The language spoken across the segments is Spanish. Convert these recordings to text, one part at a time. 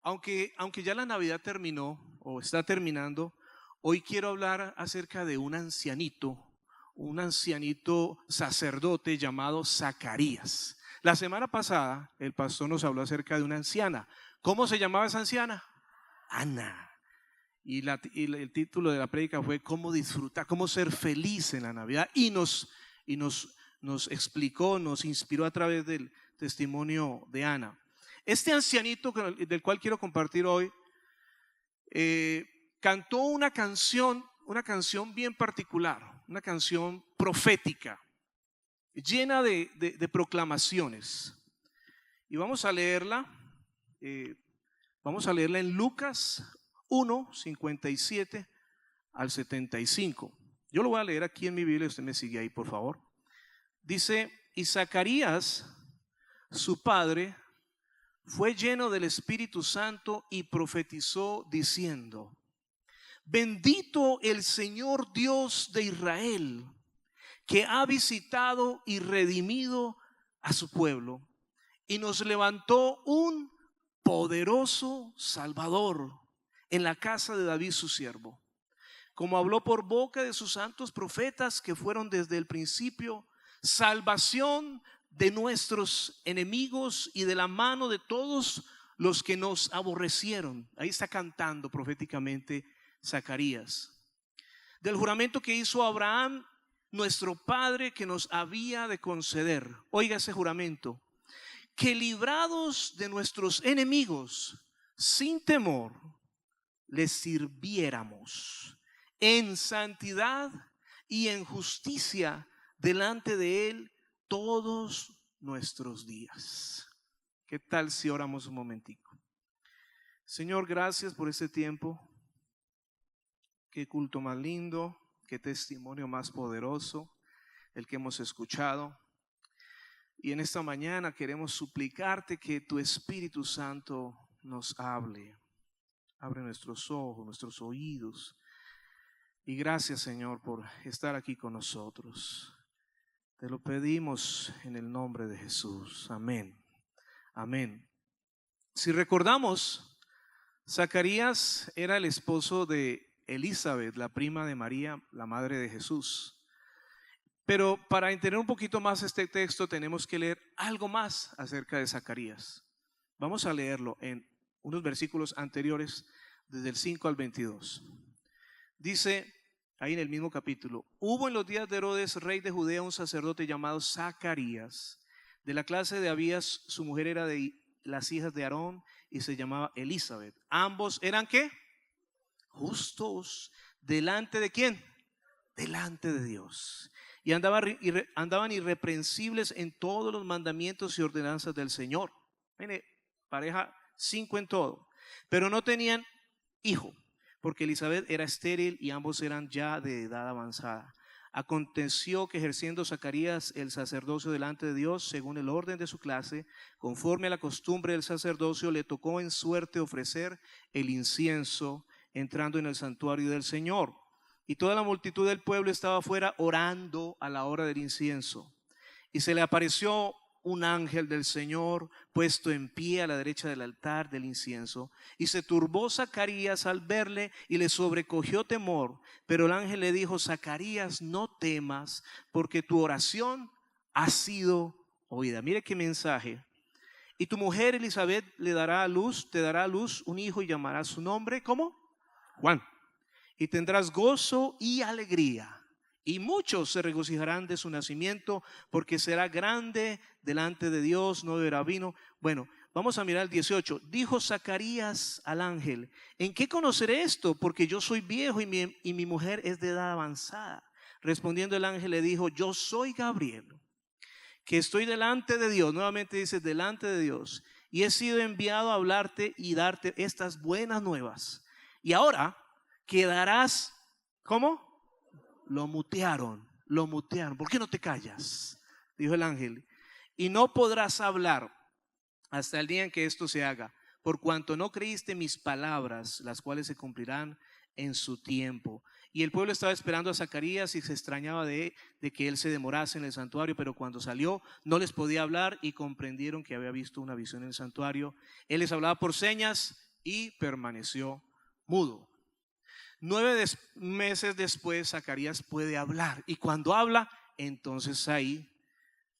Aunque ya la Navidad terminó o está terminando, hoy quiero hablar acerca de un ancianito sacerdote llamado Zacarías. La semana pasada el pastor nos habló acerca de una anciana. ¿Cómo se llamaba esa anciana? Ana. Y el título de la prédica fue cómo disfrutar, cómo ser feliz en la Navidad. Y nos explicó, nos inspiró a través del testimonio de Ana. Este ancianito del cual quiero compartir hoy, cantó una canción bien particular, una canción profética, llena de proclamaciones. Y vamos a leerla en Lucas 1, 57 al 75. Yo lo voy a leer aquí en mi Biblia, usted me sigue ahí, por favor. Dice: y Zacarías, su padre, fue lleno del Espíritu Santo y profetizó diciendo: bendito el Señor Dios de Israel, que ha visitado y redimido a su pueblo y nos levantó un poderoso Salvador en la casa de David su siervo, como habló por boca de sus santos profetas que fueron desde el principio, salvación de nuestros enemigos y de la mano de todos los que nos aborrecieron. Ahí está cantando proféticamente Zacarías. Del juramento que hizo Abraham, nuestro padre, que nos había de conceder. Oiga ese juramento: que librados de nuestros enemigos, sin temor, les sirviéramos en santidad y en justicia delante de él todos nuestros días. ¿Qué tal si oramos un momentico? Señor, gracias por este tiempo. Qué culto más lindo, qué testimonio más poderoso el que hemos escuchado. Y en esta mañana queremos suplicarte que tu Espíritu Santo nos hable. Abre nuestros ojos, nuestros oídos. Y gracias, Señor, por estar aquí con nosotros. Te lo pedimos en el nombre de Jesús. Amén. Amén. Si recordamos, Zacarías era el esposo de Elizabeth, la prima de María, la madre de Jesús. Pero para entender un poquito más este texto tenemos que leer algo más acerca de Zacarías. Vamos a leerlo en unos versículos anteriores, desde el 5 al 22. Dice ahí en el mismo capítulo: hubo en los días de Herodes, rey de Judea, un sacerdote llamado Zacarías, de la clase de Abías. Su mujer era de las hijas de Aarón y se llamaba Elizabeth. Ambos eran ¿qué? Justos. ¿Delante de quién? Delante de Dios. Y andaban irreprensibles en todos los mandamientos y ordenanzas del Señor. Mire, pareja 5 en todo. Pero no tenían hijo, porque Elizabeth era estéril y ambos eran ya de edad avanzada. Aconteció que ejerciendo Zacarías el sacerdocio delante de Dios, según el orden de su clase, conforme a la costumbre del sacerdocio, le tocó en suerte ofrecer el incienso entrando en el santuario del Señor. Y toda la multitud del pueblo estaba afuera orando a la hora del incienso. Y se le apareció un ángel del Señor puesto en pie a la derecha del altar del incienso. Y se turbó Zacarías al verle y le sobrecogió temor. Pero el ángel le dijo: Zacarías, no temas, porque tu oración ha sido oída. Mire qué mensaje. Y tu mujer Elizabeth te dará a luz un hijo y llamará su nombre, ¿cómo? Juan. Y tendrás gozo y alegría, y muchos se regocijarán de su nacimiento, porque será grande delante de Dios, no beberá vino. Bueno, vamos a mirar el 18. Dijo Zacarías al ángel: ¿en qué conoceré esto? Porque yo soy viejo y mi mujer es de edad avanzada. Respondiendo el ángel le dijo: yo soy Gabriel, que estoy delante de Dios. Nuevamente dice delante de Dios, y he sido enviado a hablarte y darte estas buenas nuevas. Y ahora quedarás, ¿cómo? Lo mutearon. ¿Por qué no te callas? Dijo el ángel. Y no podrás hablar hasta el día en que esto se haga, por cuanto no creíste mis palabras, las cuales se cumplirán en su tiempo. Y el pueblo estaba esperando a Zacarías y se extrañaba de que él se demorase en el santuario, pero cuando salió no les podía hablar y comprendieron que había visto una visión en el santuario. Él les hablaba por señas y permaneció mudo. 9 meses después, Zacarías puede hablar, y cuando habla, entonces ahí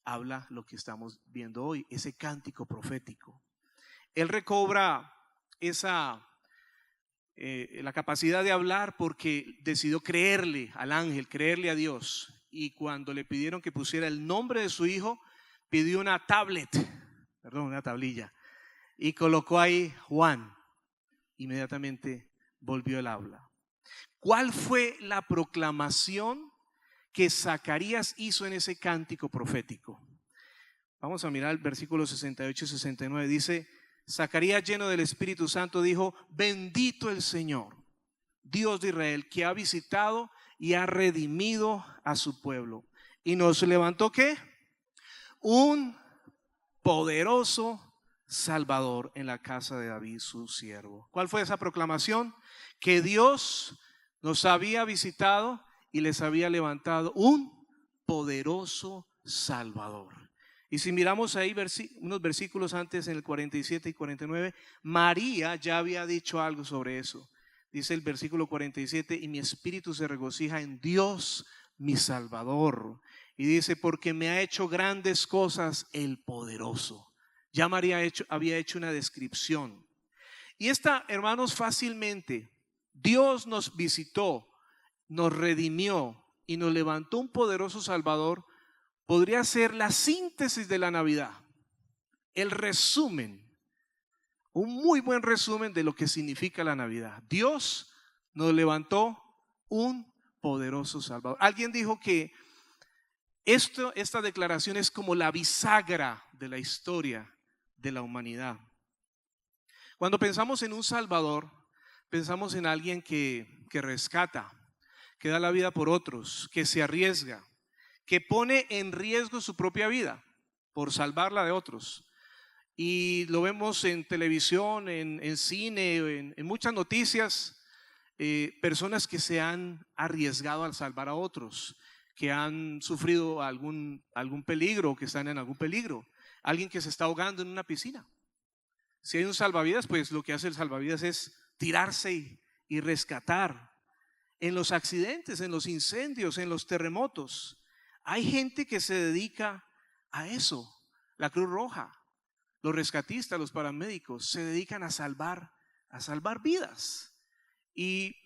habla lo que estamos viendo hoy, ese cántico profético. Él recobra la capacidad de hablar porque decidió creerle al ángel, creerle a Dios. Y cuando le pidieron que pusiera el nombre de su hijo, pidió una tablilla, y colocó ahí Juan. Inmediatamente volvió el habla. ¿Cuál fue la proclamación que Zacarías hizo en ese cántico profético? Vamos a mirar el versículo 68 y 69. Dice: Zacarías, lleno del Espíritu Santo, dijo: bendito el Señor, Dios de Israel, que ha visitado y ha redimido a su pueblo, y nos levantó ¿qué? Un poderoso Salvador en la casa de David, su siervo. ¿Cuál fue esa proclamación? Que Dios nos había visitado y les había levantado un poderoso Salvador. Y si miramos ahí unos versículos antes, en el 47 y 49, María ya había dicho algo sobre eso. Dice el versículo 47: y mi espíritu se regocija en Dios mi Salvador. Y dice: porque me ha hecho grandes cosas el poderoso. Ya María había hecho una descripción. Y esta, hermanos, fácilmente Dios nos visitó, nos redimió y nos levantó un poderoso Salvador. Podría ser la síntesis de la Navidad, el resumen, un muy buen resumen de lo que significa la Navidad. Dios nos levantó un poderoso Salvador. Alguien dijo que esta declaración es como la bisagra de la historia de la humanidad. Cuando pensamos en un Salvador, pensamos en alguien que rescata, que da la vida por otros, que se arriesga, que pone en riesgo su propia vida por salvarla de otros. Y lo vemos en televisión, en cine, en muchas noticias, personas que se han arriesgado al salvar a otros, que han sufrido algún peligro, que están en algún peligro. Alguien que se está ahogando en una piscina. Si hay un salvavidas, pues lo que hace el salvavidas es tirarse y rescatar. En los accidentes, en los incendios, en los terremotos, hay gente que se dedica a eso. La Cruz Roja, los rescatistas, los paramédicos se dedican a salvar vidas. Y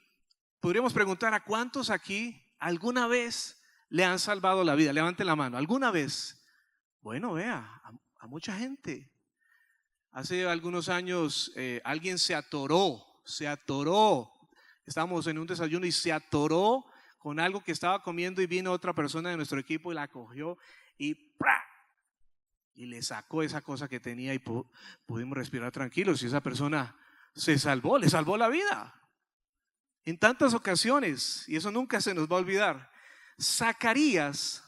podríamos preguntar: ¿a cuántos aquí alguna vez le han salvado la vida? Levanten la mano. ¿Alguna vez? Bueno, vea, a mucha gente. Hace algunos años alguien se atoró. Estábamos en un desayuno y se atoró con algo que estaba comiendo, y vino otra persona de nuestro equipo y la cogió y ¡pra! Y le sacó esa cosa que tenía, y pudimos respirar tranquilos. Y esa persona le salvó la vida en tantas ocasiones, y eso nunca se nos va a olvidar. Zacarías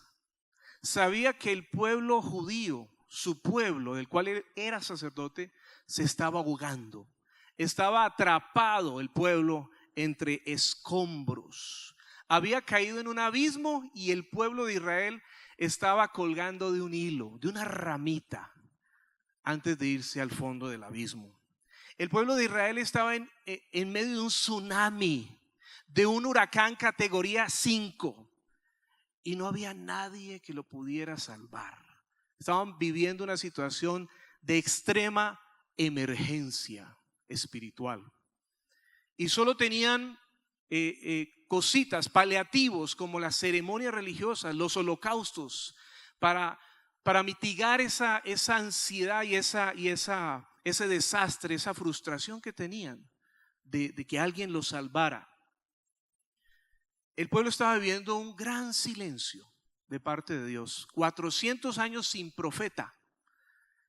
sabía que el pueblo judío, su pueblo, del cual él era sacerdote, se estaba ahogando. Estaba atrapado el pueblo entre escombros. Había caído en un abismo, y el pueblo de Israel estaba colgando de un hilo, de una ramita, antes de irse al fondo del abismo. El pueblo de Israel estaba en medio de un tsunami, de un huracán categoría 5, y no había nadie que lo pudiera salvar. Estaban viviendo una situación de extrema emergencia espiritual, y solo tenían cositas, paliativos, como las ceremonias religiosas, los holocaustos, para mitigar esa ansiedad y ese desastre, esa frustración que tenían de que alguien los salvara. El pueblo estaba viviendo un gran silencio de parte de Dios. 400 años sin profeta,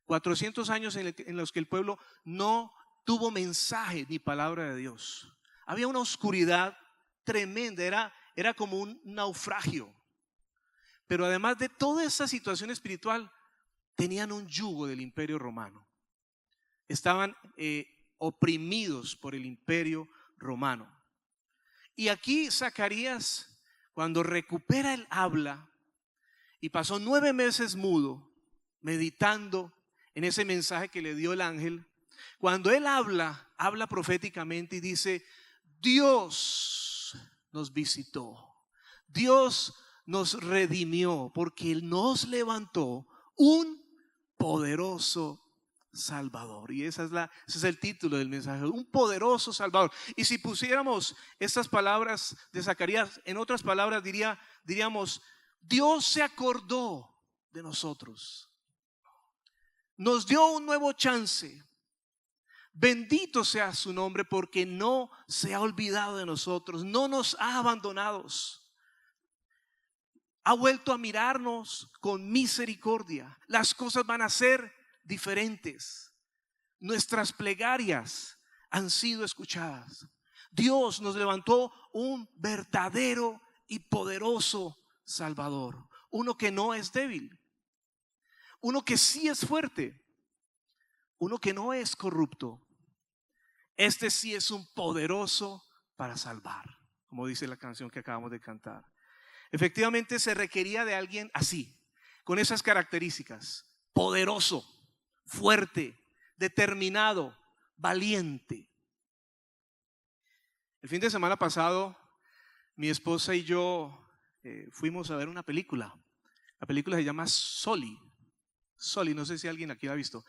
400 años en los que el pueblo no tuvo mensaje ni palabra de Dios. Había una oscuridad tremenda, era como un naufragio. Pero además de toda esa situación espiritual, tenían un yugo del imperio romano. Estaban oprimidos por el imperio romano. Y aquí Zacarías, cuando recupera el habla y pasó 9 meses mudo, meditando en ese mensaje que le dio el ángel, Cuando él habla proféticamente y dice, Dios nos visitó, Dios nos redimió, porque Él nos levantó un poderoso Salvador. Y ese es el título del mensaje, un poderoso Salvador. Y si pusiéramos estas palabras de Zacarías, en otras palabras diríamos, Dios se acordó de nosotros, nos dio un nuevo chance. Bendito sea su nombre, porque no se ha olvidado de nosotros, no nos ha abandonados. Ha vuelto a mirarnos con misericordia. Las cosas van a ser diferentes. Nuestras plegarias han sido escuchadas. Dios nos levantó un verdadero y poderoso Salvador. Uno que no es débil. Uno que sí es fuerte. Uno que no es corrupto. Este sí es un poderoso para salvar, como dice la canción que acabamos de cantar. Efectivamente se requería de alguien así, con esas características: poderoso, fuerte, determinado, valiente. El fin de semana pasado, mi esposa y yo fuimos a ver una película. La película se llama Soli, no sé si alguien aquí la ha visto.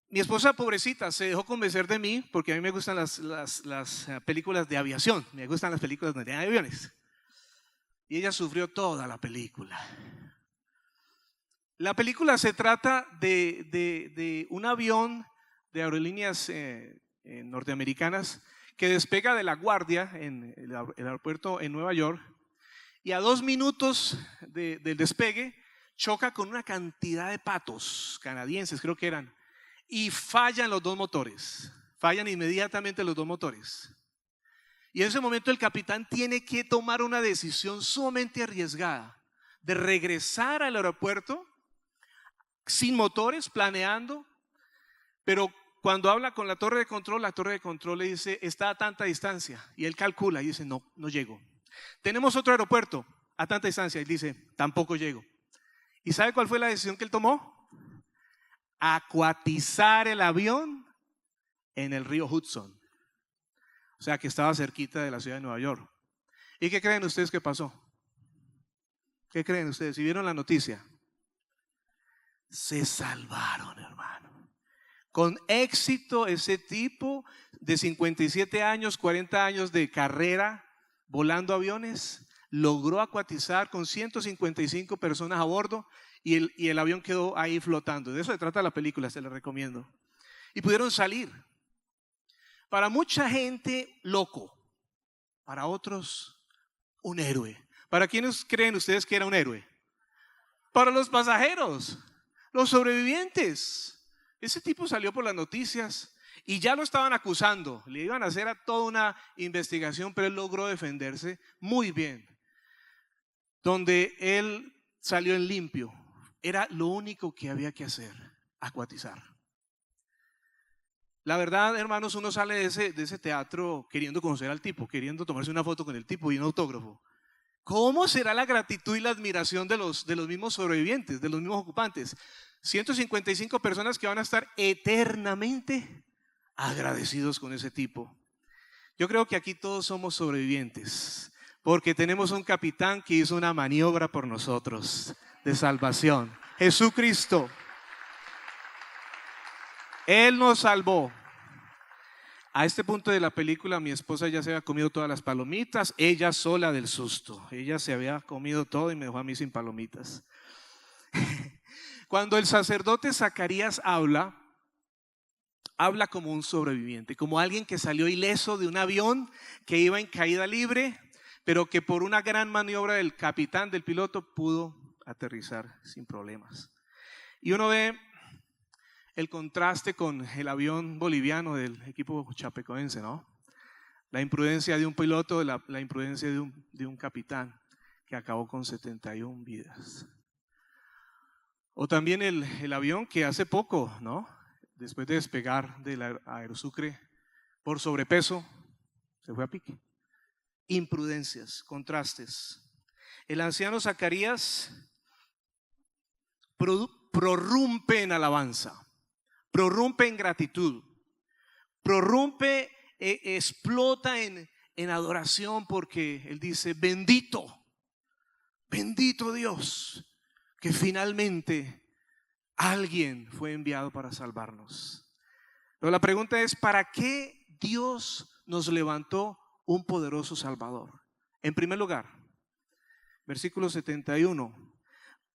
Mi esposa, pobrecita, se dejó convencer de mí, porque a mí me gustan las películas de aviación, me gustan las películas donde hay aviones. Y ella sufrió toda la película. La película se trata de un avión de aerolíneas norteamericanas que despega de LaGuardia en el aeropuerto en Nueva York, y a 2 minutos del despegue choca con una cantidad de patos canadienses, creo que eran, y fallan los 2 motores. Fallan inmediatamente los 2 motores. Y en ese momento el capitán tiene que tomar una decisión sumamente arriesgada de regresar al aeropuerto sin motores, planeando, pero cuando habla con la torre de control le dice, está a tanta distancia, y él calcula y dice, no llego. Tenemos otro aeropuerto a tanta distancia, y dice, tampoco llego. ¿Y sabe cuál fue la decisión que él tomó? Acuatizar el avión en el río Hudson. O sea que estaba cerquita de la ciudad de Nueva York. ¿Y qué creen ustedes que pasó? ¿Qué creen ustedes? Si vieron la noticia, se salvaron, hermano. Con éxito, ese tipo de 57 años, 40 años de carrera volando aviones, logró acuatizar con 155 personas a bordo, y el avión quedó ahí flotando. De eso se trata la película, se la recomiendo. Y pudieron salir. Para mucha gente, loco. Para otros, un héroe. ¿Para quiénes creen ustedes que era un héroe? Para los pasajeros, los sobrevivientes. Ese tipo salió por las noticias y ya lo estaban acusando. Le iban a hacer toda una investigación, pero él logró defenderse muy bien. Donde él salió en limpio. Era lo único que había que hacer, acuatizar. La verdad, hermanos, uno sale de ese teatro queriendo conocer al tipo, queriendo tomarse una foto con el tipo y un autógrafo. ¿Cómo será la gratitud y la admiración de los mismos sobrevivientes, de los mismos ocupantes? 155 personas que van a estar eternamente agradecidos con ese tipo. Yo creo que aquí todos somos sobrevivientes, porque tenemos un capitán que hizo una maniobra por nosotros de salvación. Jesucristo. Él nos salvó. A este punto de la película, mi esposa ya se había comido todas las palomitas, ella sola del susto. Ella se había comido todo y me dejó a mí sin palomitas. Cuando el sacerdote Zacarías habla como un sobreviviente, como alguien que salió ileso de un avión que iba en caída libre, pero que por una gran maniobra del capitán, del piloto, pudo aterrizar sin problemas. Y uno ve el contraste con el avión boliviano del equipo chapecoense, ¿no? La imprudencia de un piloto, la imprudencia de un capitán que acabó con 71 vidas. O también el avión que hace poco, ¿no? Después de despegar del Aerosucre por sobrepeso, se fue a pique. Imprudencias, contrastes. El anciano Zacarías prorrumpe en alabanza. prorrumpe en gratitud, prorrumpe, explota en adoración, porque él dice: bendito, bendito Dios, que finalmente alguien fue enviado para salvarnos. Pero la pregunta es: ¿para qué Dios nos levantó un poderoso Salvador? En primer lugar, versículo 71,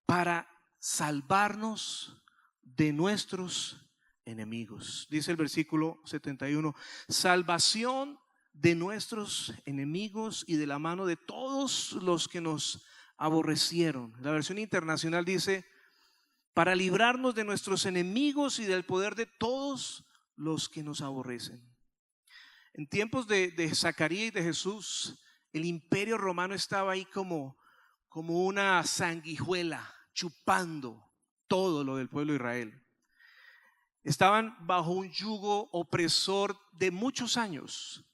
para salvarnos de nuestros enemigos. Dice el versículo 71, salvación de nuestros enemigos y de la mano de todos los que nos aborrecieron. La versión internacional dice: para librarnos de nuestros enemigos y del poder de todos los que nos aborrecen. En tiempos de Zacarías y de Jesús, el imperio romano estaba ahí como una sanguijuela, chupando todo lo del pueblo de Israel. Estaban bajo un yugo opresor de muchos años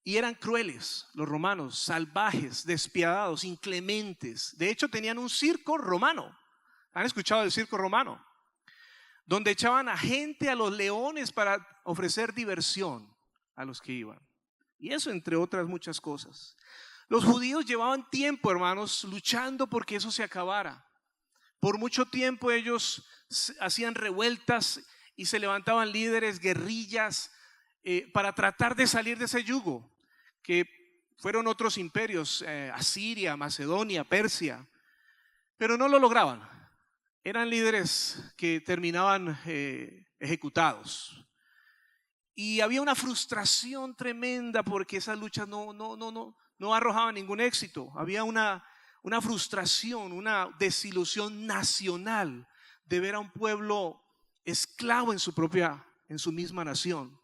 y eran crueles los romanos, salvajes, despiadados, inclementes. De hecho, tenían un circo romano. ¿Han escuchado del circo romano? Donde echaban a gente a los leones para ofrecer diversión a los que iban. Y eso entre otras muchas cosas. Los judíos llevaban tiempo, hermanos, luchando porque eso se acabara. Por mucho tiempo ellos hacían revueltas y se levantaban líderes, guerrillas, para tratar de salir de ese yugo, que fueron otros imperios, Asiria, Macedonia, Persia, pero no lo lograban. Eran líderes que terminaban ejecutados. Y había una frustración tremenda porque esas luchas no arrojaban ningún éxito. Había una frustración, una desilusión nacional de ver a un pueblo esclavo en su misma nación.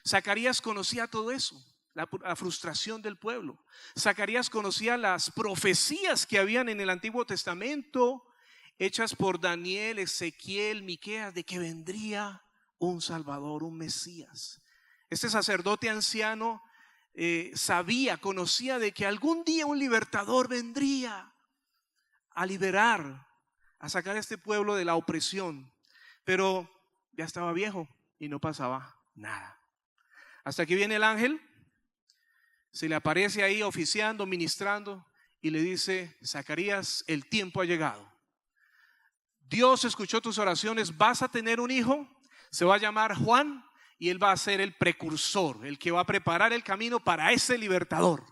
Zacarías conocía todo eso, la frustración del pueblo. Zacarías conocía las profecías que habían en el Antiguo Testamento, hechas por Daniel, Ezequiel, Miqueas, de que vendría un Salvador, un Mesías. Este sacerdote anciano conocía de que algún día un libertador vendría a liberar, a sacar a este pueblo de la opresión. Pero ya estaba viejo y no pasaba nada. Hasta que viene el ángel, se le aparece ahí oficiando, ministrando, y le dice: Zacarías, el tiempo ha llegado. Dios escuchó tus oraciones, vas a tener un hijo, se va a llamar Juan, y él va a ser el precursor, el que va a preparar el camino para ese libertador.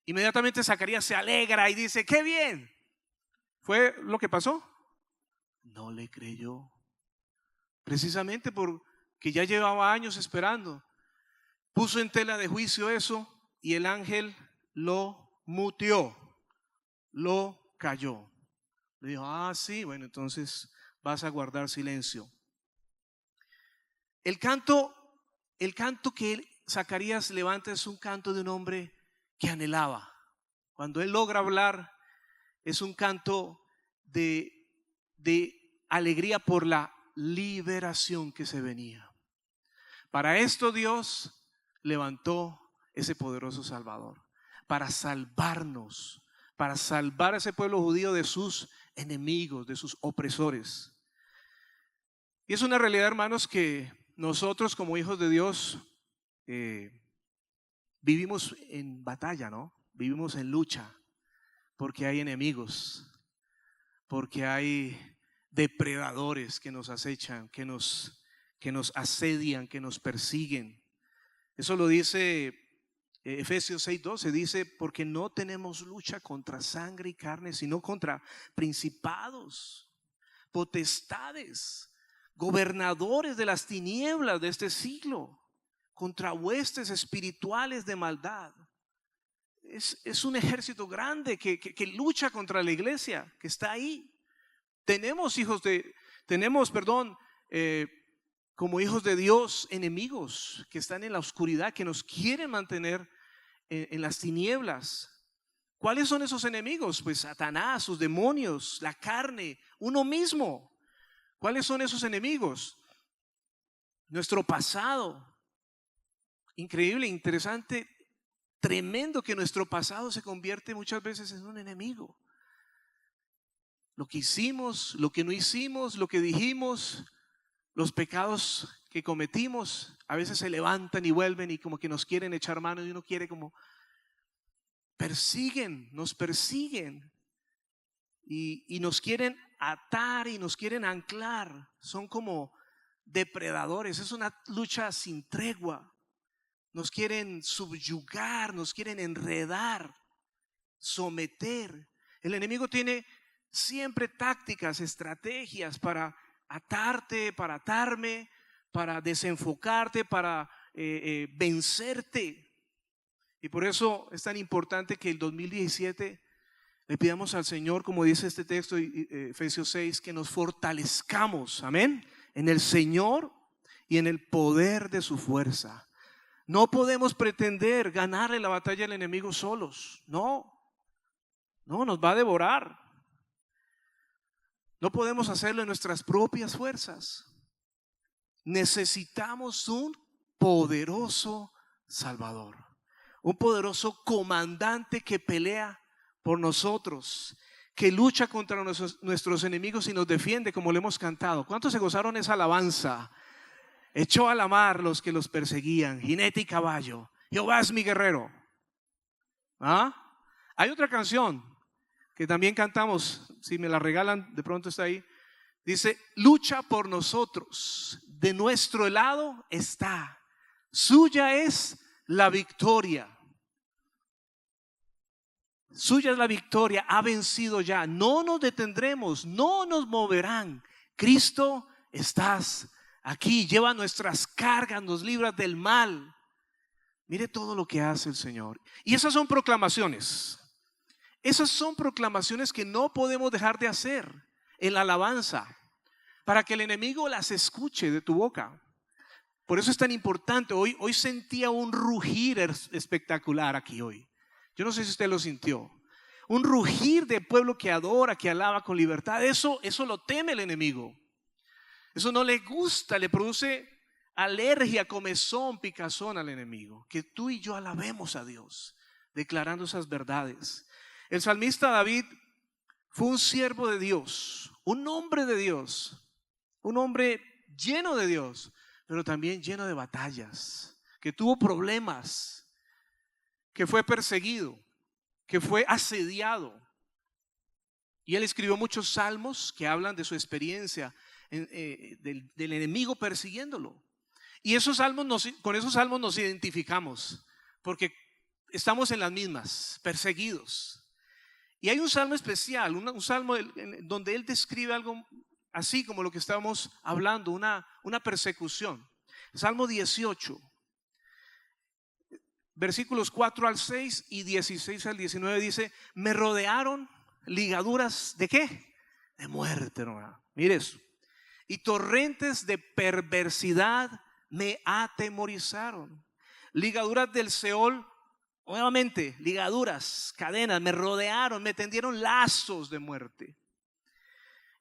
Inmediatamente Zacarías se alegra y dice: ¡qué bien! ¿Fue lo que pasó? No le creyó, precisamente porque ya llevaba años esperando. Puso en tela de juicio eso y el ángel lo muteó, lo calló. Le dijo: sí, bueno, entonces vas a guardar silencio. El canto que Zacarías levanta es un canto de un hombre que anhelaba. Cuando él logra hablar, es un canto de alegría por la liberación que se venía. Para esto Dios levantó ese poderoso Salvador, para salvarnos, para salvar a ese pueblo judío de sus enemigos, de sus opresores. Y es una realidad, hermanos, que nosotros como hijos de Dios vivimos en batalla, ¿no? Vivimos en lucha, porque hay enemigos, porque hay depredadores que nos acechan, que nos asedian, que nos persiguen. Eso lo dice Efesios 6:12, dice: porque no tenemos lucha contra sangre y carne, sino contra principados, potestades, gobernadores de las tinieblas de este siglo, contra huestes espirituales de maldad. Es un ejército grande que lucha contra la iglesia, que está ahí. Tenemos como hijos de Dios, enemigos que están en la oscuridad, que nos quieren mantener en las tinieblas. ¿Cuáles son esos enemigos? Pues Satanás, sus demonios, la carne, uno mismo. ¿Cuáles son esos enemigos? Nuestro pasado. Increíble, interesante, tremendo que nuestro pasado se convierte muchas veces en un enemigo. Lo que hicimos, lo que no hicimos, lo que dijimos, los pecados que cometimos a veces se levantan y vuelven y como que nos quieren echar mano y uno quiere como nos persiguen y nos quieren atar y nos quieren anclar. Son como depredadores, es una lucha sin tregua. Nos quieren subyugar, nos quieren enredar, someter. El enemigo tiene siempre tácticas, estrategias para atarte, para atarme, para desenfocarte, para vencerte. Y por eso es tan importante que el 2017 le pidamos al Señor, como dice este texto, Efesios 6, que nos fortalezcamos, amén, en el Señor y en el poder de su fuerza. No podemos pretender ganarle la batalla al enemigo solos. No, nos va a devorar. No podemos hacerlo en nuestras propias fuerzas. Necesitamos un poderoso Salvador, un poderoso comandante que pelea por nosotros, que lucha contra nuestros enemigos y nos defiende, como le hemos cantado. ¿Cuántos se gozaron esa alabanza? Echó a la mar los que los perseguían, jinete y caballo. Jehová es mi guerrero. ¿Ah? Hay otra canción que también cantamos, si me la regalan, de pronto está ahí. Dice, lucha por nosotros, de nuestro lado está, suya es la victoria. Suya es la victoria, ha vencido ya. No nos detendremos, no nos moverán. Cristo, estás aquí, lleva nuestras cargas, nos libras del mal. Mire todo lo que hace el Señor. Y esas son proclamaciones. Esas son proclamaciones que no podemos dejar de hacer en la alabanza, para que el enemigo las escuche de tu boca. Por eso es tan importante. Hoy sentía un rugir espectacular aquí hoy. Yo no sé si usted lo sintió. Un rugir de pueblo que adora, que alaba con libertad. Eso lo teme el enemigo. Eso no le gusta, le produce alergia, comezón, picazón al enemigo. Que tú y yo alabemos a Dios, declarando esas verdades. El salmista David fue un siervo de Dios, un hombre de Dios, un hombre lleno de Dios, pero también lleno de batallas, que tuvo problemas, que fue perseguido, que fue asediado. Y él escribió muchos salmos que hablan de su experiencia del enemigo persiguiéndolo. Y con esos salmos nos identificamos, porque estamos en las mismas, perseguidos. Y hay un salmo especial, un salmo donde él describe algo así como lo que estamos hablando, una persecución. Salmo 18, versículos 4 al 6 y 16 al 19 dice: me rodearon ligaduras ¿de qué? De muerte, hermano. Mire eso. Y torrentes de perversidad me atemorizaron. Ligaduras del Seol, nuevamente, ligaduras, cadenas, me rodearon, me tendieron lazos de muerte.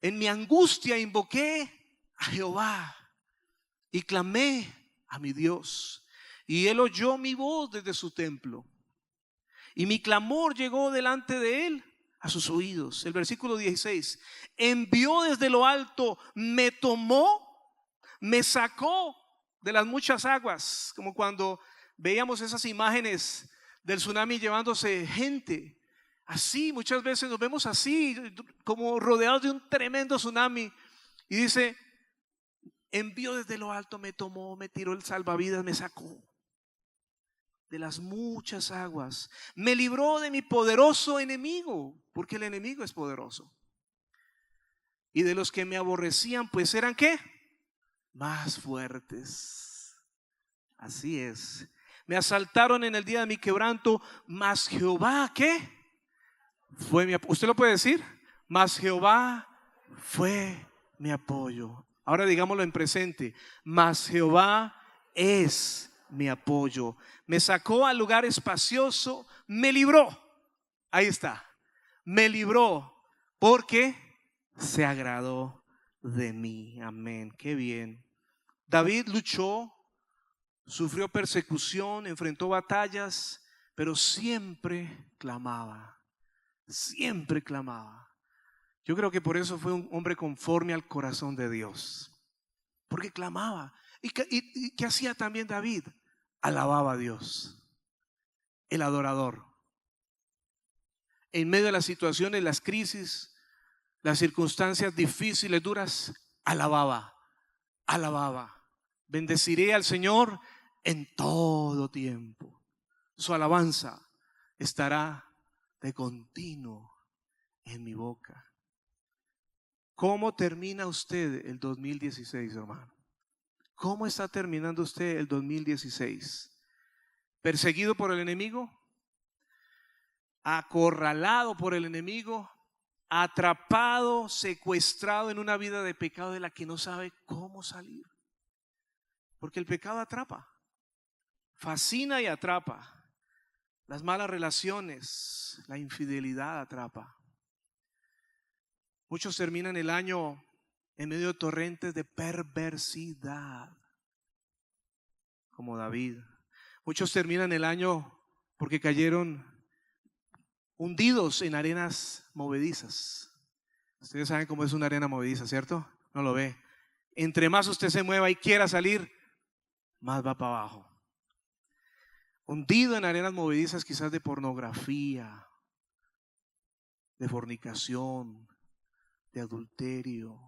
En mi angustia invoqué a Jehová y clamé a mi Dios. Y él oyó mi voz desde su templo. Y mi clamor llegó delante de él a sus oídos. El versículo 16. Envió desde lo alto, me tomó, me sacó de las muchas aguas, como cuando veíamos esas imágenes del tsunami llevándose gente. Así muchas veces nos vemos así, como rodeados de un tremendo tsunami. Y dice, envió desde lo alto, me tomó, me tiró el salvavidas, me sacó de las muchas aguas, me libró de mi poderoso enemigo, porque el enemigo es poderoso. Y de los que me aborrecían, pues eran ¿qué? Más fuertes. Así es. Me asaltaron en el día de mi quebranto, mas Jehová, ¿qué? Fue mi apoyo. ¿Usted lo puede decir? Mas Jehová fue mi apoyo. Ahora digámoslo en presente. Mas Jehová es mi apoyo. Me sacó al lugar espacioso, me libró. Ahí está. Me libró porque se agradó de mí. Amén. Qué bien. David luchó, sufrió persecución, enfrentó batallas, pero siempre clamaba. Siempre clamaba. Yo creo que por eso fue un hombre conforme al corazón de Dios. porque clamaba. ¿Y qué hacía también David? Alababa a Dios, el adorador. En medio de las situaciones, las crisis, las circunstancias difíciles, duras, alababa. Bendeciré al Señor en todo tiempo. Su alabanza estará de continuo en mi boca. ¿Cómo termina usted el 2016, hermano? ¿Cómo está terminando usted el 2016? ¿Perseguido por el enemigo? ¿Acorralado por el enemigo? ¿Atrapado, secuestrado en una vida de pecado de la que no sabe cómo salir? Porque el pecado atrapa, fascina y atrapa. Las malas relaciones, la infidelidad atrapa. Muchos terminan el año en medio de torrentes de perversidad, como David. Muchos terminan el año porque cayeron hundidos en arenas movedizas. Ustedes saben cómo es una arena movediza, ¿cierto? No lo ve. Entre más usted se mueva y quiera salir, más va para abajo. Hundido en arenas movedizas, quizás de pornografía, de fornicación, de adulterio,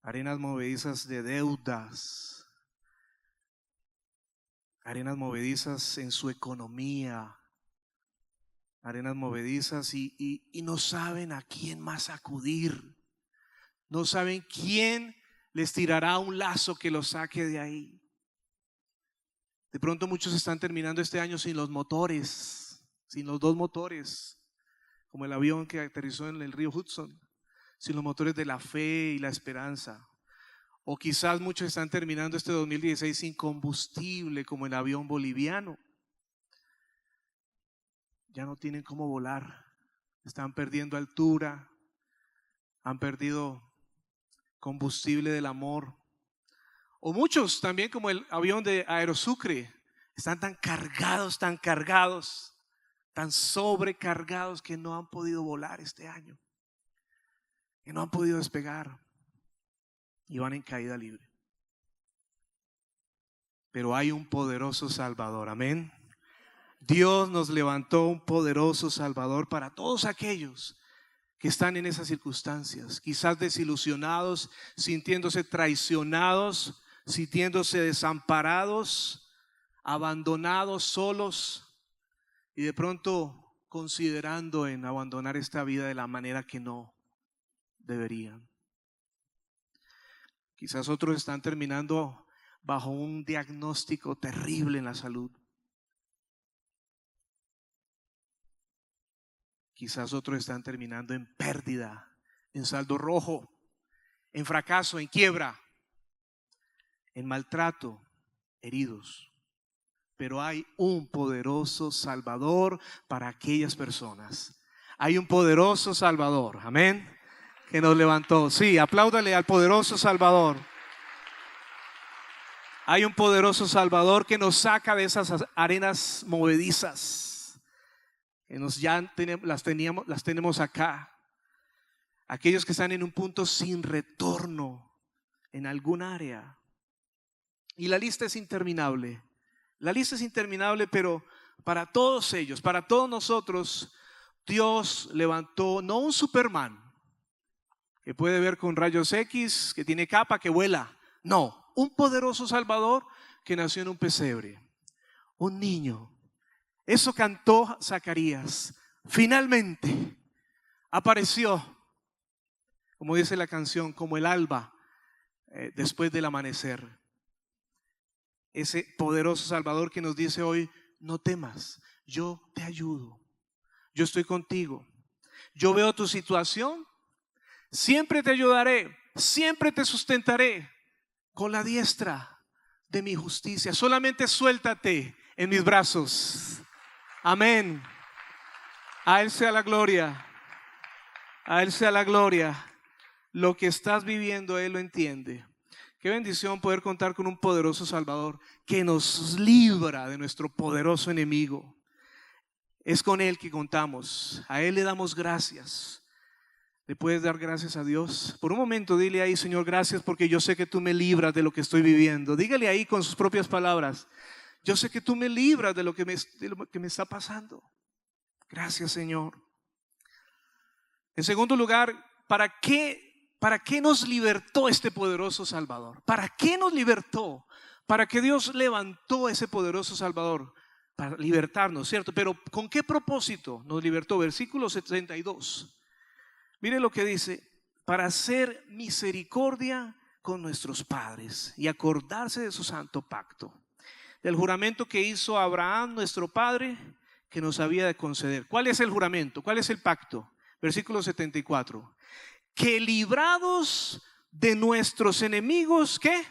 arenas movedizas de deudas, arenas movedizas en su economía, arenas movedizas y no saben a quién más acudir, no saben quién les tirará un lazo que los saque de ahí. De pronto muchos están terminando este año sin los motores, sin los dos motores, como el avión que aterrizó en el río Hudson, sin los motores de la fe y la esperanza. O quizás muchos están terminando este 2016 sin combustible, como el avión boliviano. Ya no tienen cómo volar, están perdiendo altura, han perdido combustible del amor. O muchos también, como el avión de Aerosucre, están tan cargados, tan sobrecargados que no han podido volar este año, que no han podido despegar y van en caída libre. Pero hay un poderoso Salvador, amén. Dios nos levantó un poderoso Salvador para todos aquellos que están en esas circunstancias, quizás desilusionados, sintiéndose traicionados, sintiéndose desamparados, abandonados, solos, y de pronto considerando en abandonar esta vida de la manera que no deberían. Quizás otros están terminando bajo un diagnóstico terrible en la salud. Quizás otros están terminando en pérdida, en saldo rojo, en fracaso, en quiebra, en maltrato, heridos. Pero hay un poderoso Salvador para aquellas personas. Hay un poderoso Salvador, amén, que nos levantó. Sí, apláudale al poderoso Salvador. Hay un poderoso Salvador que nos saca de esas arenas movedizas, que las tenemos acá. Aquellos que están en un punto sin retorno en algún área. Y la lista es interminable. La lista es interminable, pero para todos ellos, para todos nosotros, Dios levantó no un Superman que puede ver con rayos X, que tiene capa, que vuela. No, un poderoso Salvador que nació en un pesebre, un niño. Eso cantó Zacarías. Finalmente apareció, como dice la canción, como el alba después del amanecer. Ese poderoso Salvador que nos dice hoy: no temas, yo te ayudo, yo estoy contigo, yo veo tu situación, siempre te ayudaré, siempre te sustentaré con la diestra de mi justicia. Solamente suéltate en mis brazos. Amén. A Él sea la gloria. A Él sea la gloria. Lo que estás viviendo, Él lo entiende. Qué bendición poder contar con un poderoso Salvador que nos libra de nuestro poderoso enemigo. Es con Él que contamos. A Él le damos gracias. ¿Le puedes dar gracias a Dios? Por un momento dile ahí, Señor, gracias porque yo sé que tú me libras de lo que estoy viviendo. Dígale ahí con sus propias palabras. Yo sé que tú me libras de lo que me está pasando. Gracias, Señor. En segundo lugar, ¿para qué nos libertó este poderoso Salvador? ¿Para qué nos libertó? ¿Para qué Dios levantó ese poderoso Salvador? Para libertarnos, ¿cierto? Pero ¿con qué propósito nos libertó? Versículo 72. Mire lo que dice: para hacer misericordia con nuestros padres y acordarse de su santo pacto, del juramento que hizo Abraham, nuestro padre, que nos había de conceder. ¿Cuál es el juramento? ¿Cuál es el pacto? Versículo 74. Que librados de nuestros enemigos, ¿qué?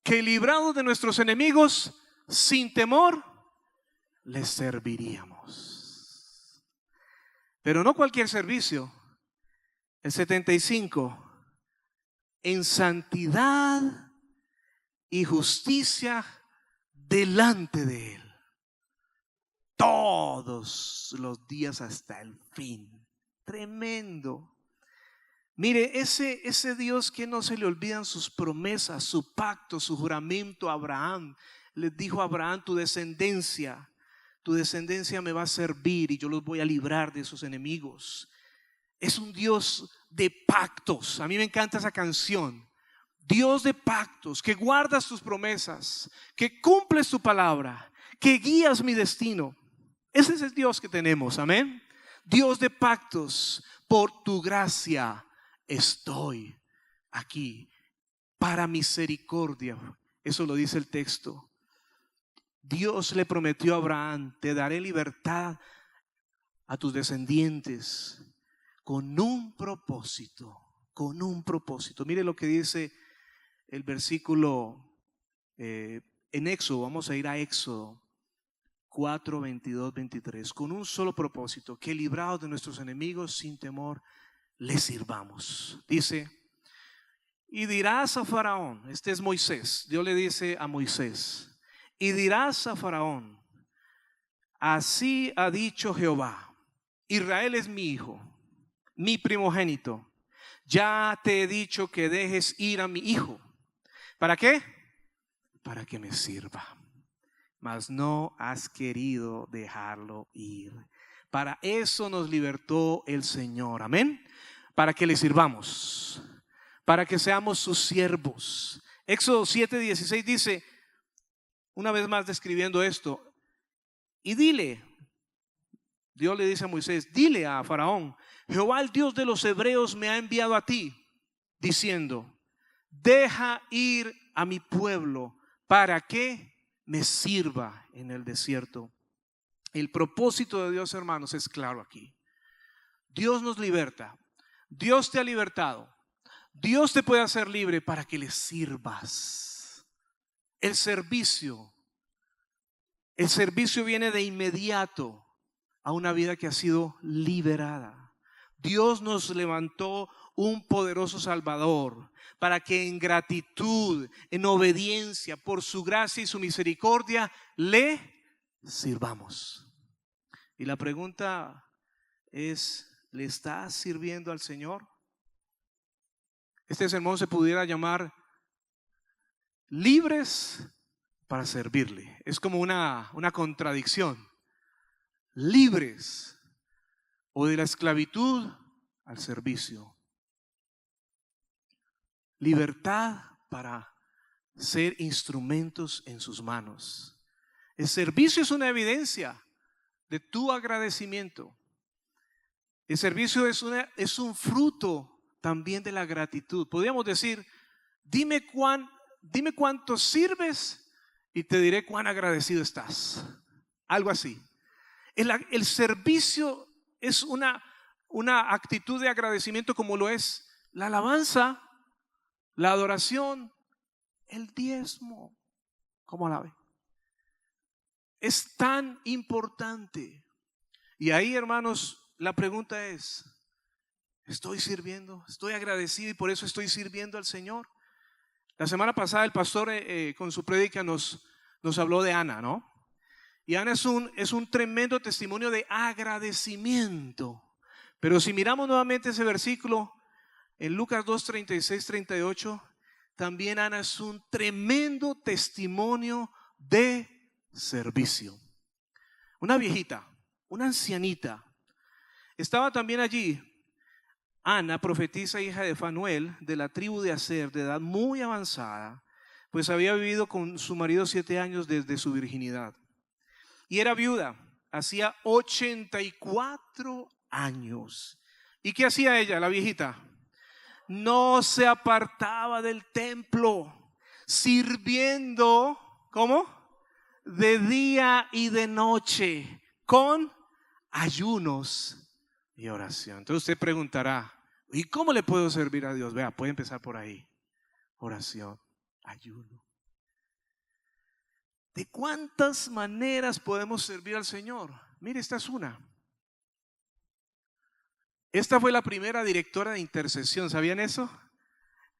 Que librados de nuestros enemigos, sin temor, les serviríamos. Pero no cualquier servicio. El 75. En santidad y justicia delante de Él, todos los días hasta el fin. Tremendo. Mire, ese Dios que no se le olvidan sus promesas, su pacto, su juramento a Abraham. Le dijo a Abraham: tu descendencia me va a servir y yo los voy a librar de sus enemigos. Es un Dios de pactos. A mí me encanta esa canción. Dios de pactos, que guardas tus promesas, que cumples tu palabra, que guías mi destino. Ese es el Dios que tenemos, amén. Dios de pactos, por tu gracia estoy aquí para misericordia. Eso lo dice el texto. Dios le prometió a Abraham: te daré libertad a tus descendientes con un propósito, con un propósito. Mire lo que dice el versículo en Éxodo. Vamos a ir a Éxodo 4, 22, 23. Con un solo propósito: que librados de nuestros enemigos, sin temor les sirvamos. Dice: y dirás a Faraón, este es Moisés, Dios le dice a Moisés, y dirás a Faraón: así ha dicho Jehová, Israel es mi hijo, mi primogénito. Ya te he dicho que dejes ir a mi hijo. ¿Para qué? Para que me sirva. Mas no has querido dejarlo ir. Para eso nos libertó el Señor, amén. Para que le sirvamos, para que seamos sus siervos. Éxodo 7:16 dice, una vez más describiendo esto: y dile, Dios le dice a Moisés, dile a Faraón: Jehová, el Dios de los hebreos, me ha enviado a ti, diciendo: deja ir a mi pueblo para que me sirva en el desierto. El propósito de Dios, hermanos, es claro aquí. Dios nos liberta. Dios te ha libertado. Dios te puede hacer libre para que le sirvas. El servicio viene de inmediato a una vida que ha sido liberada. Dios nos levantó un poderoso Salvador para que en gratitud, en obediencia, por su gracia y su misericordia, le sirvamos. Y la pregunta es: ¿le estás sirviendo al Señor? Este sermón se pudiera llamar libres para servirle. Es como una contradicción. Libres, o de la esclavitud al servicio. Libertad para ser instrumentos en sus manos. El servicio es una evidencia de tu agradecimiento. El servicio es un fruto también de la gratitud. Podríamos decir: dime cuánto sirves y te diré cuán agradecido estás. Algo así. El servicio es una actitud de agradecimiento, como lo es la alabanza, la adoración, el diezmo. ¿Cómo la ve? Es tan importante. Y ahí, hermanos, la pregunta es: ¿estoy sirviendo? ¿Estoy agradecido y por eso estoy sirviendo al Señor? La semana pasada el pastor con su prédica nos habló de Ana, ¿no? Y Ana es un tremendo testimonio de agradecimiento. Pero si miramos nuevamente ese versículo, en Lucas 2, 36, 38, también Ana es un tremendo testimonio de servicio. Una viejita, una ancianita, estaba también allí. Ana, profetisa hija de Fanuel, de la tribu de Aser, de edad muy avanzada, pues había vivido con su marido 7 años desde su virginidad. Y era viuda, hacía 84 años. ¿Y qué hacía ella, la viejita? No se apartaba del templo, sirviendo, ¿cómo? De día y de noche, con ayunos y oración. Entonces usted preguntará, ¿y cómo le puedo servir a Dios? Vea, puede empezar por ahí. Oración, ayuno. ¿De cuántas maneras podemos servir al Señor? Mire, esta es una. Esta fue la primera directora de intercesión, ¿sabían eso?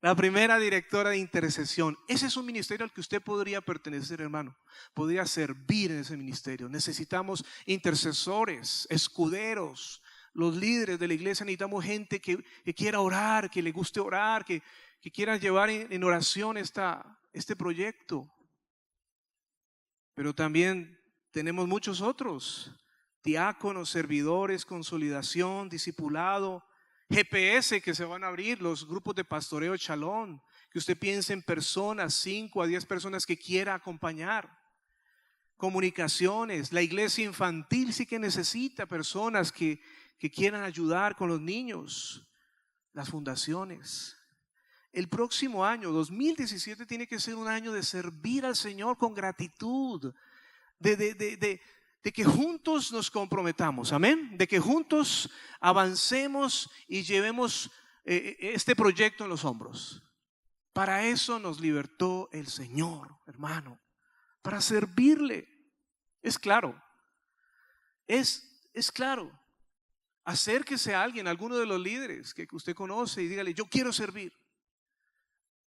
La primera directora de intercesión. Ese es un ministerio al que usted podría pertenecer, hermano. Podría servir en ese ministerio. Necesitamos intercesores, escuderos. Los líderes de la iglesia necesitamos gente que quiera orar, que le guste orar, que quiera llevar en oración este proyecto. Pero también tenemos muchos otros. Diáconos, servidores, consolidación, discipulado, GPS que se van a abrir, los grupos de pastoreo Shalom, que usted piense en personas, 5 a 10 personas que quiera acompañar. Comunicaciones, la iglesia infantil sí que necesita personas que quieran ayudar con los niños. Las fundaciones. El próximo año, 2017, tiene que ser un año de servir al Señor con gratitud, de que juntos nos comprometamos, amén, de que juntos avancemos y llevemos este proyecto en los hombros. Para eso nos libertó el Señor, hermano, para servirle. Es claro, es claro. Acérquese a alguien, a alguno de los líderes que usted conoce y dígale, yo quiero servir.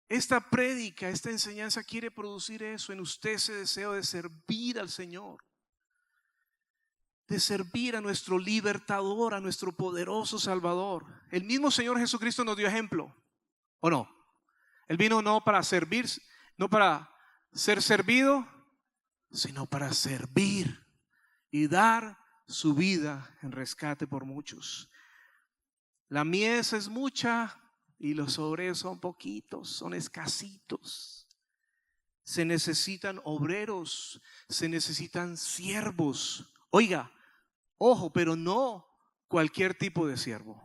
Esta prédica, esta enseñanza quiere producir eso en usted, ese deseo de servir al Señor, de servir a nuestro libertador, a nuestro poderoso Salvador. El mismo Señor Jesucristo nos dio ejemplo, ¿o no? Él vino no para servir, no para ser servido, sino para servir y dar su vida en rescate por muchos. La mies es mucha y los obreros son poquitos, son escasitos. Se necesitan obreros, se necesitan siervos. Oiga, ojo, pero no cualquier tipo de siervo.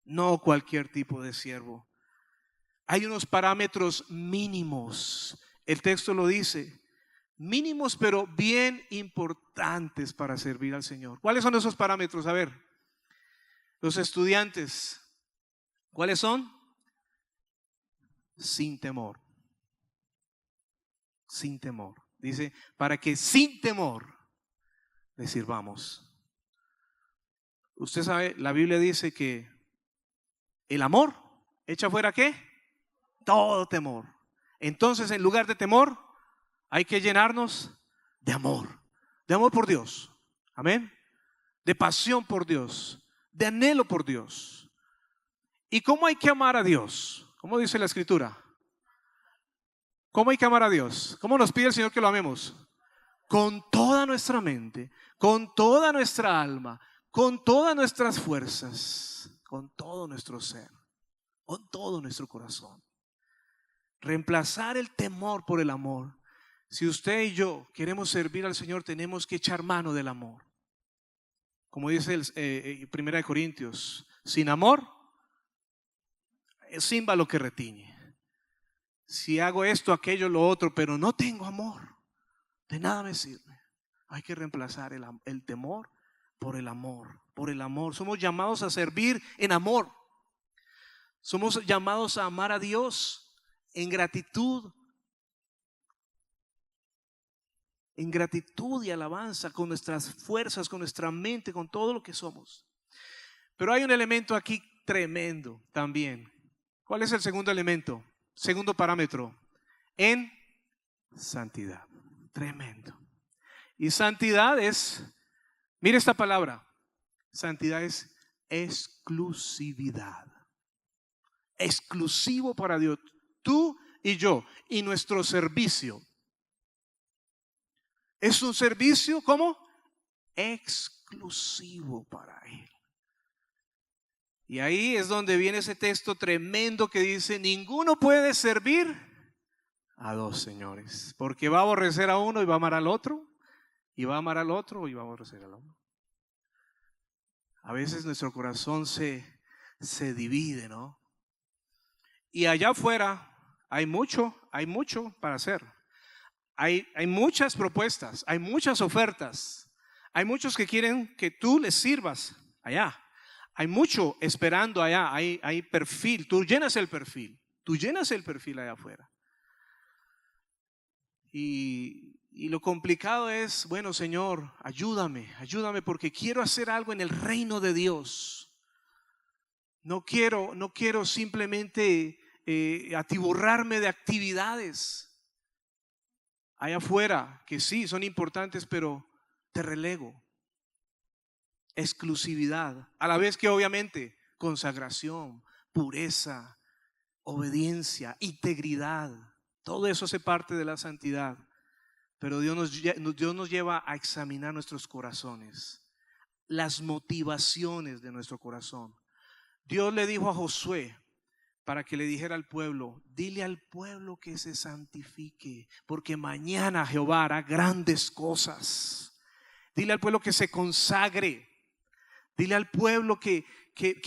No cualquier tipo de siervo. Hay unos parámetros mínimos. El texto lo dice. Mínimos, pero bien importantes para servir al Señor. ¿Cuáles son esos parámetros? A ver, los estudiantes, ¿cuáles son? Sin temor. Sin temor. Dice, para que sin temor le sirvamos. Usted sabe, la Biblia dice que el amor echa fuera ¿qué? Todo temor. Entonces, en lugar de temor, hay que llenarnos de amor por Dios, amén, de pasión por Dios, de anhelo por Dios. ¿Y cómo hay que amar a Dios? ¿Cómo dice la Escritura? ¿Cómo hay que amar a Dios? ¿Cómo nos pide el Señor que lo amemos? Con toda nuestra mente, con toda nuestra alma, con todas nuestras fuerzas, con todo nuestro ser, con todo nuestro corazón. Reemplazar el temor por el amor. Si usted y yo queremos servir al Señor, tenemos que echar mano del amor. Como dice 1 Corintios, sin amor es címbalo que retiñe. Si hago esto, aquello, lo otro, pero no tengo amor, de nada me sirve. Hay que reemplazar el temor por el amor, por el amor. Somos llamados a servir en amor. Somos llamados a amar a Dios en gratitud y alabanza, con nuestras fuerzas, con nuestra mente, con todo lo que somos. Pero hay un elemento aquí tremendo también. ¿Cuál es el segundo elemento? Segundo parámetro, en santidad. Tremendo. Y santidad es, mire esta palabra, santidad es exclusividad. Exclusivo para Dios. Tú y yo. Y nuestro servicio. Es un servicio, ¿cómo? Exclusivo para Él. Y ahí es donde viene ese texto tremendo que dice: ninguno puede servir a dos señores, porque va a aborrecer a uno y va a amar al otro, y va a amar al otro y va a aborrecer al otro. A veces nuestro corazón se divide, ¿no? Y allá afuera hay mucho para hacer. Hay muchas propuestas, hay muchas ofertas. Hay muchos que quieren que tú les sirvas allá. Hay mucho esperando allá, hay perfil, tú llenas el perfil allá afuera. Y lo complicado es, bueno, Señor, ayúdame porque quiero hacer algo en el reino de Dios. No quiero simplemente atiborrarme de actividades allá afuera, que sí, son importantes, pero te relego. Exclusividad, a la vez que obviamente consagración, pureza, obediencia, integridad, todo eso hace parte de la santidad. Pero Dios nos lleva a examinar nuestros corazones, las motivaciones de nuestro corazón. Dios le dijo a Josué para que le dijera al pueblo: dile al pueblo que se santifique, porque mañana Jehová hará grandes cosas. Dile al pueblo que se consagre. Dile al pueblo que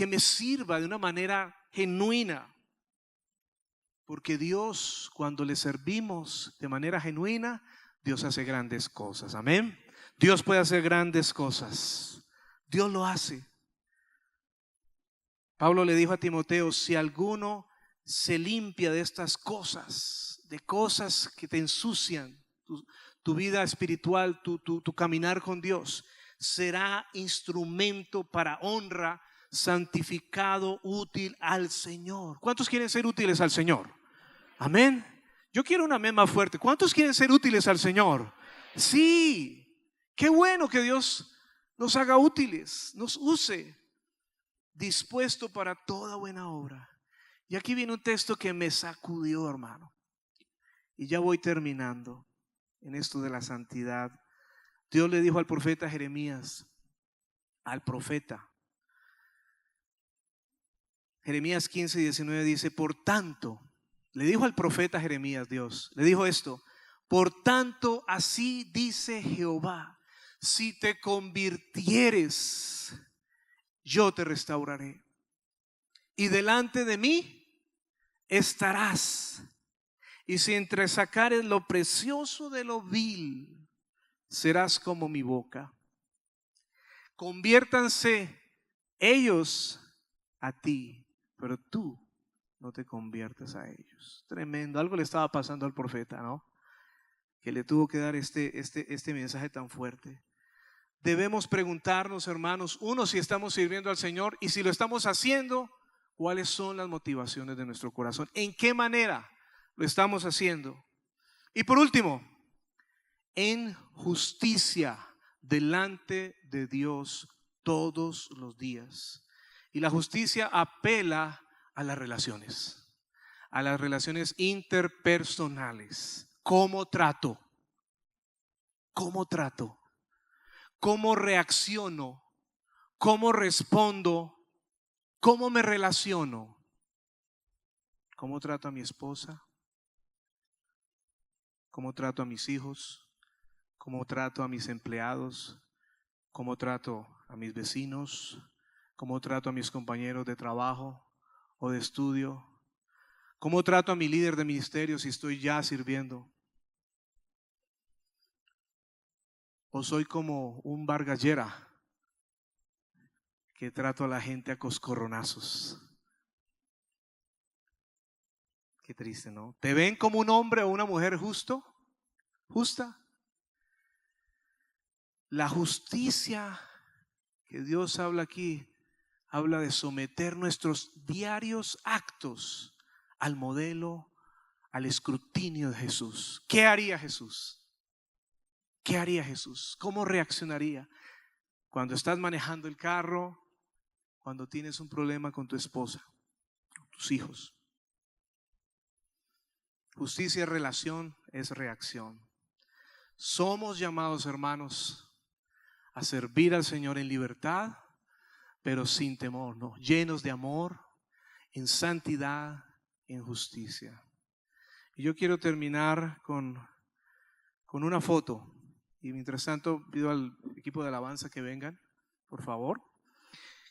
me sirva de una manera genuina. Porque Dios, cuando le servimos de manera genuina, Dios hace grandes cosas. Amén. Dios puede hacer grandes cosas. Dios lo hace. Pablo le dijo a Timoteo: si alguno se limpia de estas cosas, de cosas que te ensucian tu vida espiritual, tu caminar con Dios, será instrumento para honra, santificado, útil al Señor. ¿Cuántos quieren ser útiles al Señor? Amén. Yo quiero un amén más fuerte. ¿Cuántos quieren ser útiles al Señor? Sí. Qué bueno que Dios nos haga útiles, nos use, dispuesto para toda buena obra. Y aquí viene un texto que me sacudió, hermano. Y ya voy terminando en esto de la santidad. Dios le dijo al profeta Jeremías, Jeremías 15:19 dice: por tanto, le dijo al profeta Jeremías, Dios, le dijo esto: por tanto, así dice Jehová, si te convirtieres, yo te restauraré, y delante de mí estarás, y si entresacares lo precioso de lo vil, serás como mi boca. Conviértanse ellos a ti, pero tú no te conviertes a ellos. Tremendo. Algo le estaba pasando al profeta, ¿no? Que le tuvo que dar este mensaje tan fuerte. Debemos preguntarnos, hermanos, uno, si estamos sirviendo al Señor, y si lo estamos haciendo, ¿cuáles son las motivaciones de nuestro corazón? ¿En qué manera lo estamos haciendo? Y por último, en justicia delante de Dios todos los días. Y la justicia apela a las relaciones interpersonales. ¿Cómo trato? ¿Cómo reacciono? ¿Cómo respondo? ¿Cómo me relaciono? ¿Cómo trato a mi esposa? ¿Cómo trato a mis hijos? ¿Cómo trato a mis empleados? ¿Cómo trato a mis vecinos? ¿Cómo trato a mis compañeros de trabajo o de estudio? ¿Cómo trato a mi líder de ministerio si estoy ya sirviendo? ¿O soy como un Vargas Llera que trato a la gente a coscorronazos? Qué triste, ¿no? ¿Te ven como un hombre o una mujer justa? La justicia que Dios habla aquí, habla de someter nuestros diarios actos al modelo, al escrutinio de Jesús. ¿Qué haría Jesús? ¿Qué haría Jesús? ¿Cómo reaccionaría? Cuando estás manejando el carro, cuando tienes un problema con tu esposa, con tus hijos. Justicia es relación, es reacción. Somos llamados, hermanos, a servir al Señor en libertad, pero sin temor, ¿no? Llenos de amor, en santidad, en justicia. Y yo quiero terminar con una foto. Y mientras tanto pido al equipo de alabanza que vengan, por favor.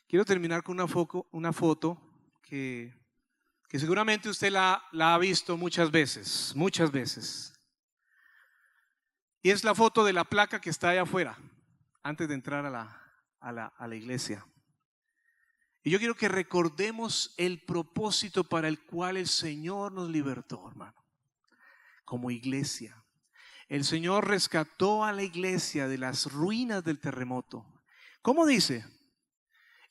Quiero terminar con una foto que seguramente usted la ha visto muchas veces. Y es la foto de la placa que está allá afuera, antes de entrar a la iglesia. Y yo quiero que recordemos el propósito para el cual el Señor nos libertó, hermano. Como iglesia. El Señor rescató a la iglesia de las ruinas del terremoto. ¿Cómo dice?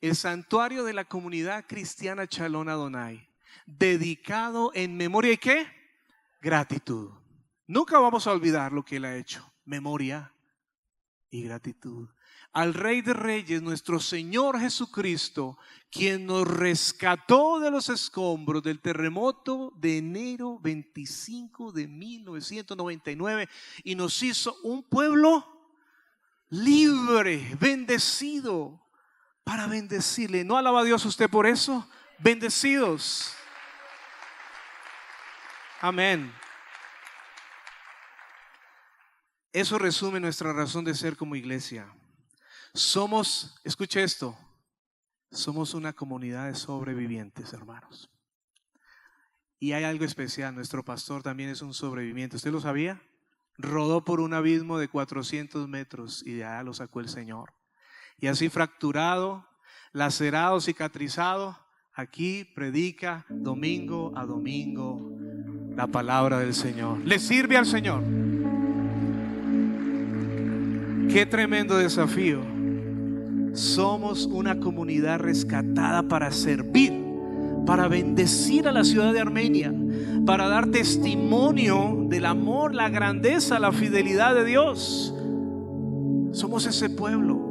El santuario de la comunidad cristiana Shalom Adonai, dedicado en memoria ¿y qué? Gratitud. Nunca vamos a olvidar lo que Él ha hecho. Memoria y gratitud. Al Rey de Reyes, nuestro Señor Jesucristo, quien nos rescató de los escombros del terremoto de enero 25 de 1999 y nos hizo un pueblo libre, bendecido, para bendecirle. ¿No alaba a Dios usted por eso? Bendecidos. Amén. Eso resume nuestra razón de ser como iglesia. Somos, escuche esto, somos una comunidad de sobrevivientes, hermanos. Y hay algo especial, nuestro pastor también es un sobreviviente. ¿Usted lo sabía? Rodó por un abismo de 400 metros y de allá lo sacó el Señor. Y así fracturado, lacerado, cicatrizado, aquí predica domingo a domingo la palabra del Señor. ¿Le sirve al Señor? Qué tremendo desafío. Somos una comunidad rescatada para servir, para bendecir a la ciudad de Armenia, para dar testimonio del amor, la grandeza, la fidelidad de Dios. Somos ese pueblo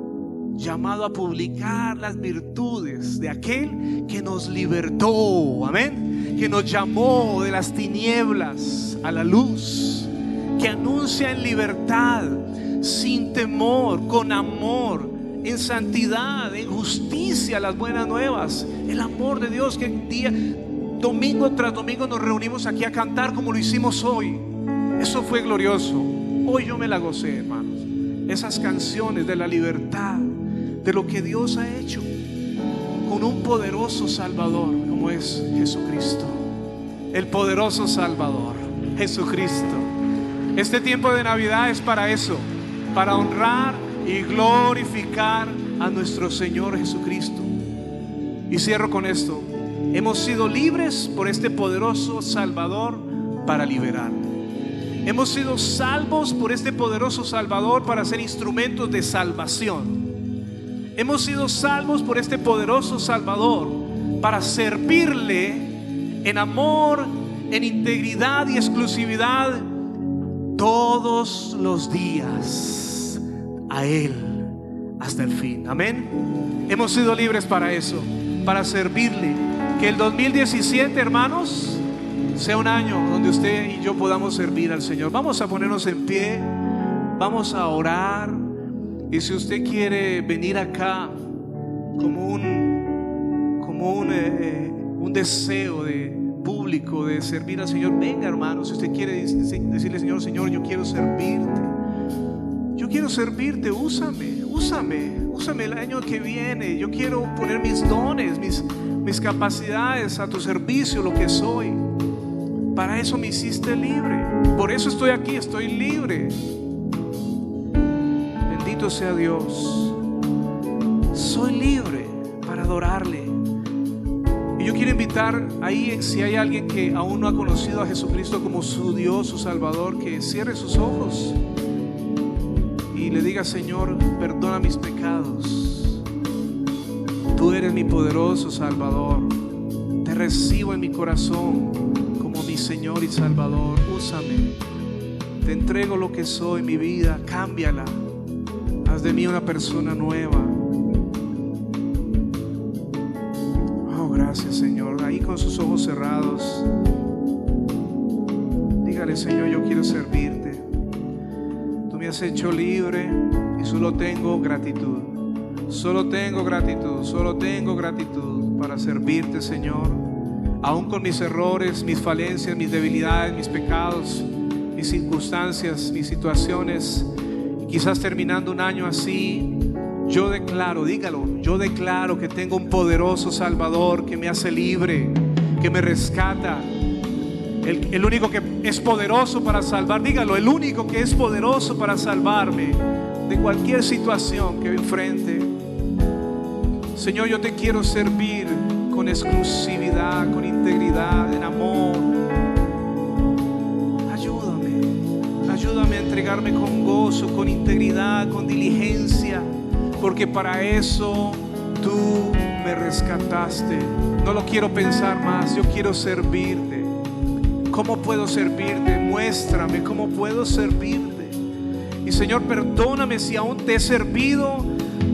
llamado a publicar las virtudes de aquel que nos libertó, amén, que nos llamó de las tinieblas a la luz, que anuncia en libertad, sin temor, con amor, en santidad, en justicia, las buenas nuevas, el amor de Dios, que día, domingo tras domingo nos reunimos aquí a cantar como lo hicimos hoy. Eso fue glorioso. Hoy yo me la gocé, hermanos. Esas canciones de la libertad, de lo que Dios ha hecho con un poderoso Salvador como es Jesucristo. El poderoso Salvador, Jesucristo. Este tiempo de Navidad es para eso, para honrar y glorificar a nuestro Señor Jesucristo. Y cierro con esto. Hemos sido libres por este poderoso Salvador para liberar. Hemos sido salvos por este poderoso Salvador para ser instrumentos de salvación. Hemos sido salvos por este poderoso Salvador para servirle en amor, en integridad y exclusividad todos los días a Él hasta el fin. Amén. Hemos sido libres para eso, para servirle. Que el 2017, hermanos, sea un año donde usted y yo podamos servir al Señor. Vamos a ponernos en pie, vamos a orar. Y si usted quiere venir acá como un deseo de público de servir al Señor, venga, hermano. Si usted quiere decirle, Señor, yo quiero servirte. Yo quiero servirte, úsame el año que viene. Yo quiero poner mis dones, mis capacidades a tu servicio, lo que soy. Para eso me hiciste libre. Por eso estoy aquí, estoy libre. Bendito sea Dios. Soy libre para adorarle. Y yo quiero invitar ahí, si hay alguien que aún no ha conocido a Jesucristo como su Dios, su Salvador, que cierre sus ojos y le diga: Señor, perdona mis pecados. Tú eres mi poderoso Salvador. Te recibo en mi corazón como mi Señor y Salvador. Úsame. Te entrego lo que soy, mi vida. Cámbiala. Haz de mí una persona nueva. Gracias, Señor. Ahí con sus ojos cerrados, dígale: Señor, yo quiero servirte. Tú me has hecho libre y solo tengo gratitud. Solo tengo gratitud, solo tengo gratitud para servirte, Señor. Aún con mis errores, mis falencias, mis debilidades, mis pecados, mis circunstancias, mis situaciones. Y quizás terminando un año así, yo declaro, dígalo, yo declaro que tengo un poderoso Salvador que me hace libre, que me rescata. El único que es poderoso para salvar, dígalo, el único que es poderoso para salvarme de cualquier situación que enfrente. Señor, yo te quiero servir con exclusividad, con integridad, en amor. Ayúdame a entregarme con gozo, con integridad, con diligencia, porque para eso tú me rescataste. No lo quiero pensar más, yo quiero servirte. ¿Cómo puedo servirte? Muéstrame cómo puedo servirte. Y Señor, perdóname si aún te he servido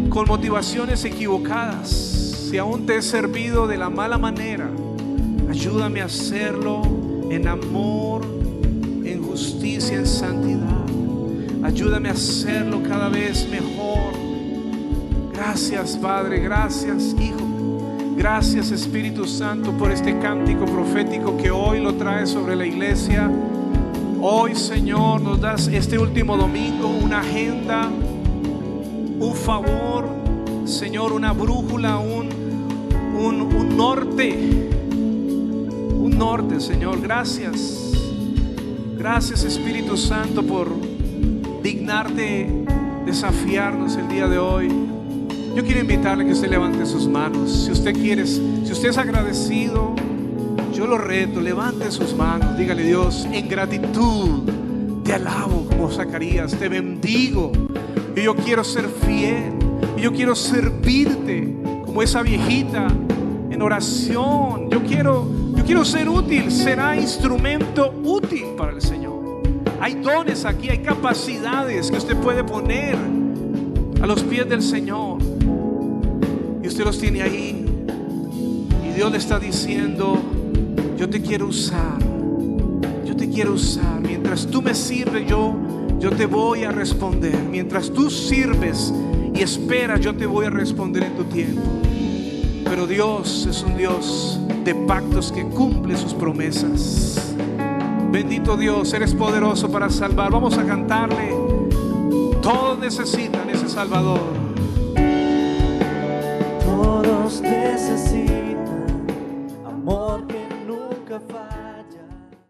con motivaciones equivocadas, si aún te he servido de la mala manera. Ayúdame a hacerlo en amor, en justicia, en santidad. Ayúdame a hacerlo cada vez mejor. Gracias, Padre, gracias, Hijo. Gracias, Espíritu Santo, por este cántico profético que hoy lo traes sobre la iglesia. Hoy, Señor, nos das este último domingo una agenda, un favor, Señor, una brújula, un norte. Un norte, Señor. Gracias. Gracias, Espíritu Santo, por dignarte desafiarnos el día de hoy. Yo quiero invitarle que usted levante sus manos. Si usted quiere, si usted es agradecido, yo lo reto, levante sus manos. Dígale: Dios, en gratitud te alabo como Zacarías, te bendigo. Y yo quiero ser fiel. Y yo quiero servirte como esa viejita en oración. Yo quiero ser útil. Será instrumento útil para el Señor. Hay dones aquí, hay capacidades que usted puede poner a los pies del Señor. Y usted los tiene ahí. Y Dios le está diciendo: yo te quiero usar. Yo te quiero usar. Mientras tú me sirves, yo te voy a responder. Mientras tú sirves y esperas, yo te voy a responder en tu tiempo. Pero Dios es un Dios de pactos que cumple sus promesas. Bendito Dios, eres poderoso para salvar. Vamos a cantarle. Todos necesitan ese Salvador.